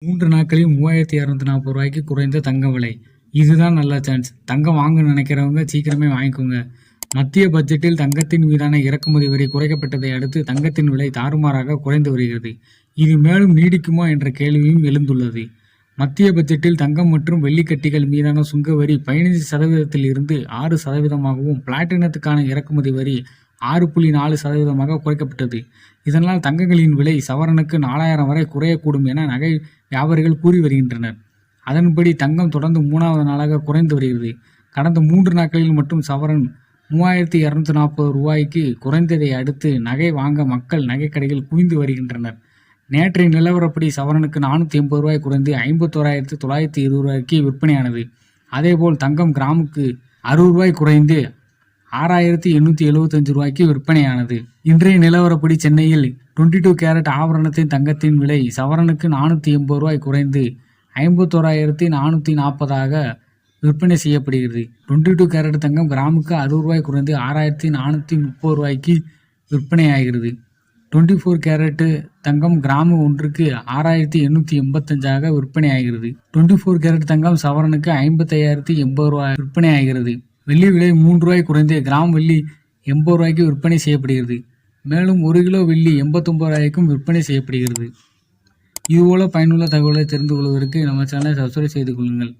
3 நாட்களில் ரூ. 3240 குறைந்த தங்க விலை. இதுதான் நல்ல சான்ஸ். தங்கம் வாங்க நினைக்கிறவங்க சீக்கிரமே வாங்கிக்கோங்க. மத்திய பட்ஜெட்டில் தங்கத்தின் மீதான இறக்குமதி வரி குறைக்கப்பட்டதை அடுத்து தங்கத்தின் விலை தாறுமாறாக குறைந்து வருகிறது. இது மேலும் நீடிக்குமா என்ற கேள்வியும் எழுந்துள்ளது. மத்திய பட்ஜெட்டில் தங்கம் மற்றும் வெள்ளிக்கட்டிகள் மீதான சுங்க வரி 15% இருந்து 6%ஆகவும், பிளாட்டினத்துக்கான இறக்குமதி வரி 6.4% குறைக்கப்பட்டது. இதனால் தங்கங்களின் விலை சவரனுக்கு 4000 வரை குறையக்கூடும் என நகை வியாபாரிகள் கூறி வருகின்றனர். அதன்படி தங்கம் தொடர்ந்து 3வது நாளாக குறைந்து வருகிறது. கடந்த 3 நாட்களில் மட்டும் சவரன் ரூ. 3240 குறைந்ததை அடுத்து நகை வாங்க மக்கள் நகைக்கடையில் குவிந்து வருகின்றனர். நேற்றைய நிலவரப்படி சவரனுக்கு ரூ. 480 குறைந்து ரூ. 51,920 விற்பனையானது. அதேபோல் தங்கம் கிராமுக்கு ரூ. 60 குறைந்து ரூ. 6,875 விற்பனையானது. இன்றைய நிலவரப்படி சென்னையில் 22 கேரட் ஆபரணத்தின் தங்கத்தின் விலை சவரனுக்கு ரூ. 480 குறைந்து ரூ. 51,440 விற்பனை செய்யப்படுகிறது. 22 கேரட் தங்கம் கிராமுக்கு ரூ. 60 குறைந்து ரூ. 6,430 விற்பனையாகிறது. 24 கேரட் தங்கம் கிராமு ஒன்றுக்கு ரூ. 6,885 விற்பனையாகிறது. 24 கேரட் தங்கம் சவரனுக்கு ரூ. 55,080 விற்பனையாகிறது. வெள்ளி விலை ரூ. 3 குறைந்து கிராம் வெள்ளி ரூ. 80 விற்பனை செய்யப்படுகிறது. மேலும் 1 கிலோ வெள்ளி ரூ. 89 விற்பனை செய்யப்படுகிறது. இதுபோல பயனுள்ள தகவலை தெரிந்து கொள்வதற்கு நம்ம சேனலை சப்ஸ்கிரைப் செய்து கொள்ளுங்கள்.